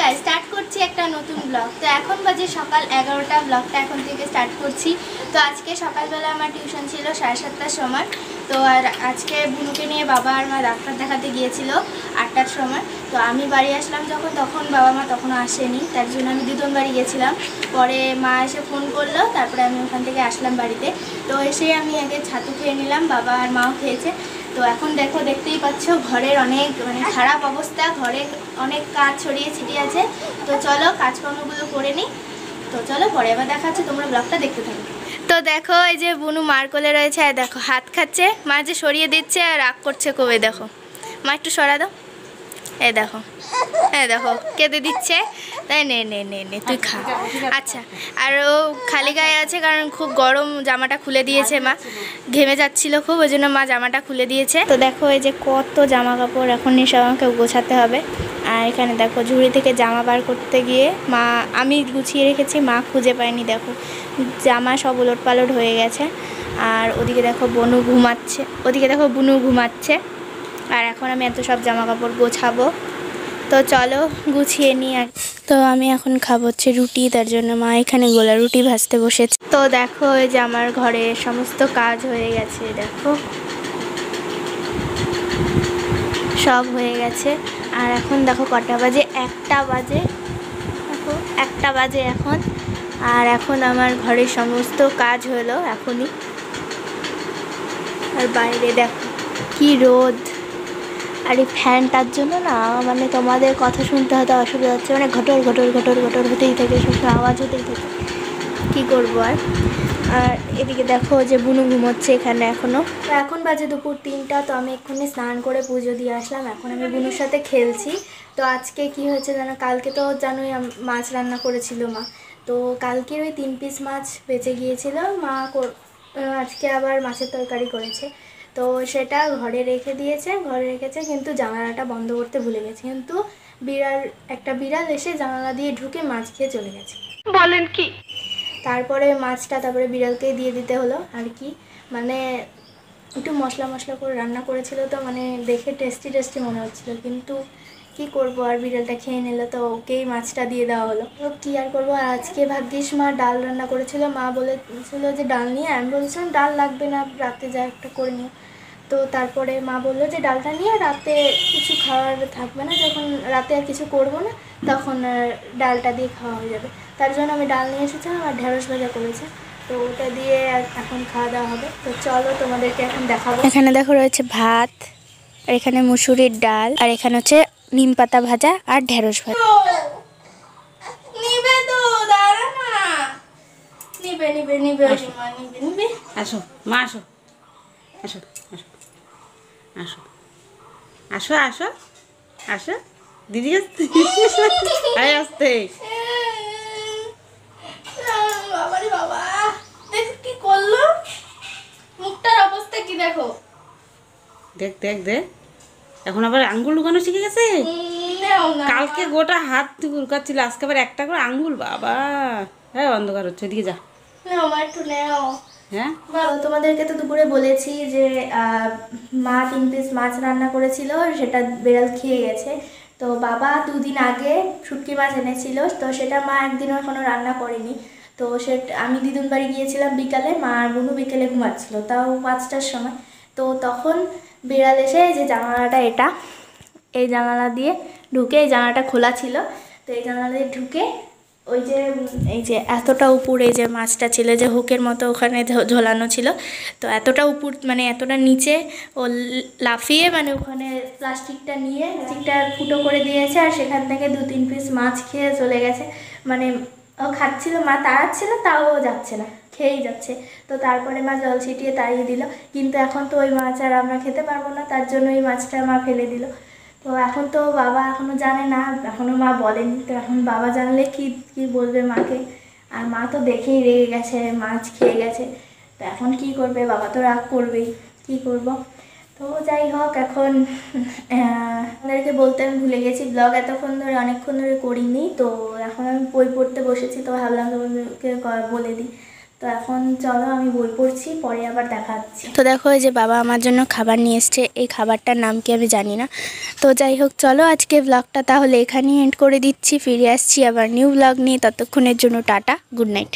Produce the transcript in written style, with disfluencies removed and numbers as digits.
Guys, start করছি একটা নতুন ব্লগ। তো এখন বাজে সকাল 11টা, ব্লগটা এখন থেকে স্টার্ট করছি। তো আজকে সকালবেলা আমার টিউশন ছিল 7:30টার সময়। তো আর আজকে বুনুকে নিয়ে বাবা আর মা ডাক্তার দেখাতে গিয়েছিল 8টার সময়। তো আমি বাড়ি আসলাম যখন, তখন বাবা মা তখনও আসেনি, তার জন্য আমি দুজন বাড়ি গেছিলাম। পরে মা এসে ফোন করলো, তারপরে আমি ওখান থেকে আসলাম বাড়িতে। তো এসে আমি আগে ছাতু খেয়ে নিলাম, বাবা আর মাও খেয়েছে। তো এখন দেখতেই পাচ্ছ ঘরের অনেক খারাপ অবস্থা, ঘরে অনেক কাজ ছড়িয়ে ছিটিয়ে আছে। তো চলো কাজকর্মগুলো করে নিই। তো চলো পরে আবার দেখা হচ্ছে, তোমরা ব্লগটা দেখতে থাকো। তো দেখো এই যে বুনু মার কোলে রয়েছে, আর দেখো হাত খাচ্ছে, মা যে সরিয়ে দিচ্ছে আর রাগ করছে কবে। দেখো মা একটু সরা দাও, এই দেখো, হ্যাঁ দেখো কেঁদে দিচ্ছে। তাই নে নে নে নে তুই খা। আচ্ছা, আর ও খালি গায়ে আছে কারণ খুব গরম, জামাটা খুলে দিয়েছে মা, ঘেমে যাচ্ছিল খুব, ওই জন্য মা জামাটা খুলে দিয়েছে। তো দেখো এই যে কত জামা কাপড়, এখন সব আমাকে গোছাতে হবে। আর এখানে দেখো ঝুড়ি থেকে জামা বার করতে গিয়ে মা, আমি গুছিয়ে রেখেছি, মা খুঁজে পায়নি, দেখো জামা সব ওলট পালট হয়ে গেছে। আর ওদিকে দেখো বুনু ঘুমাচ্ছে, আর এখন আমি এত সব জামা কাপড় গোছাবো। তো চলো গুছিয়ে নিই। আর তো আমি এখন খাবো হচ্ছে রুটি, তার জন্য মা এখানে গোলা রুটি ভাজতে বসেছে। তো দেখো এই যে আমার ঘরে সমস্ত কাজ হয়ে গেছে, দেখো সব হয়ে গেছে। আর এখন দেখো কটা বাজে, 1টা বাজে, দেখো 1টা বাজে এখন। আর এখন আমার ঘরের সমস্ত কাজ হলো এখনই। আর বাইরে দেখো কি রোদ, আর এই ফ্যানটার জন্য না তোমাদের কথা শুনতে হয়তো অসুবিধা হচ্ছে, ঘটর ঘটর ঘটর ঘটর হতেই থাকে, সবসময় আওয়াজ হতেই থাকে, কী করবো আর। আর এদিকে দেখো যে বুনু ঘুমোচ্ছে এখানে এখনও। তো এখন বাজে দুপুর 3টা। তো আমি এক্ষুনি স্নান করে পুজো দিয়ে আসলাম, এখন আমি বুনুর সাথে খেলছি। তো আজকে কি হয়েছে জানো, কালকে তো জানোই মাছ রান্না করেছিল মা। তো কালকের ওই 3 পিস মাছ বেঁচে গিয়েছিল, মা আজকে আবার মাছের তরকারি করেছে। তো সেটা ঘরে রেখেছে, কিন্তু জানালাটা বন্ধ করতে ভুলে গেছে। কিন্তু একটা বিড়াল এসে জানালা দিয়ে ঢুকে মাছ খেয়ে চলে গেছে। বলেন কি? তারপরে তারপরে বিড়ালকেই দিয়ে দিতে হলো আর কি। একটু মশলা করে রান্না করেছিল, তো দেখে টেস্টি মনে হচ্ছিল, কিন্তু কি করব, আর বিড়ালটা খেয়ে নিল, তো ওকেই মাছটা দিয়ে দেওয়া হলো। তো কী আর করবো। আর আজকে ভাগ্যিস মা ডাল রান্না করেছিল, মা বলেছিল যে ডাল নিয়ে, আমি বলছিলাম ডাল লাগবে না, রাতে যা একটা করে নিও। তো তারপরে মা বললো যে ডালটা নিয়ে রাতে কিছু খাওয়ার থাকবে না, যখন রাতে আর কিছু করবো না তখন ডালটা দিয়ে খাওয়া হয়ে যাবে। তার জন্য আমি ডাল নিয়ে এসেছিলাম, আর ঢেঁড়স ভাজা করেছে, তো ওটা দিয়ে এখন খাওয়া দাওয়া হবে। তো চলো তোমাদেরকে এখন দেখাবো। এখানে দেখো রয়েছে ভাত, আর এখানে মুসুরির ডাল, আর এখানে হচ্ছে নিম পাতা ভাজা আর ঢেঁড়স ভাজা। নিবে তো, দাঁড়া না, নিবে নিবে নিবে নিবে নিবে। আসো মা, আসো আসো আসো আসো আসো আসো দিদি আসতে, আসতে। বাবারে বাবা, দেখ কি করলো, মুখটার অবস্থা কি দেখো। দেখ দেখ দেখ, এখন আবার আঙ্গুল লুকানো শিখে গেছে। কালকে গোটা হাত লুকাচ্ছিল, আজকে আবার একটা করে আঙ্গুল। বাবা হ্যাঁ, অন্ধকার হচ্ছে, এদিকে যা। একটু নেও। হ্যাঁ, তোমাদেরকে তো দুপুরে বলেছি যে মা 3 পিস মাছ রান্না করেছিল, সেটা বিড়াল খেয়ে গেছে। তো বাবা 2 দিন আগে শুটকি মাছ এনেছিল, তো সেটা মা একদিনও এখনো রান্না করেনি। তো আমি দিদুন বাড়ি গিয়েছিলাম বিকালে, মা আর বুনু বিকেলে ঘুমাচ্ছিল, তাও 5টার সময়। তো তখন বিড়াল এসে যে জানালাটা, এই জানালা দিয়ে ঢুকে, এই জানালাটা খোলা ছিল, তো এই জানালা দিয়ে ঢুকে এই যে এতটা উপরে যে মাছটা ছিল, যে হুকের মতো ওখানে ঝোলানো ছিল, তো এতটা উপর এতটা নিচে ও লাফিয়ে ওখানে প্লাস্টিকটা ফুটো করে দিয়েছে, আর সেখান থেকে 2-3 পিস মাছ খেয়ে চলে গেছে। ও খাচ্ছিল, মা তাড়াচ্ছিল, তাও ও যাচ্ছে না, খেয়েই যাচ্ছে। তো তারপরে মা জল ছিটিয়ে তাড়িয়ে দিল, কিন্তু এখন তো ওই মাছ আর আমরা খেতে পারবো না, তার জন্য ওই মাছটা মা ফেলে দিল। তো এখন তো বাবা এখনও জানে না, এখনও মা বলেনি, তো এখন বাবা জানলে কি বলবে মাকে। আর মা তো দেখেই রেগে গেছে, মাছ খেয়ে গেছে, তো এখন কি করবে, বাবা তো রাগ করবেই, কি করব। তো যাই হোক, এখন আপনাদেরকে বলতে আমি ভুলে গেছি, ব্লগ অনেকক্ষণ ধরে করিনি। তো এখন আমি বই পড়তে বসেছি, তো ভাবলাম তোমাদেরকে বলে দিই। তো এখন চলো আমি বই পড়ছি, পরে আবার দেখা হচ্ছে। তো দেখো এই যে বাবা আমার জন্য খাবার নিয়ে এসছে, এই খাবারটার নাম কি আমি জানি না। তো যাই হোক চলো আজকে ব্লগটা তাহলে এখানেই এন্ড করে দিচ্ছি, ফিরে আসছি আবার নিউ ব্লগ নিয়ে। ততক্ষণের জন্য টাটা, গুড নাইট।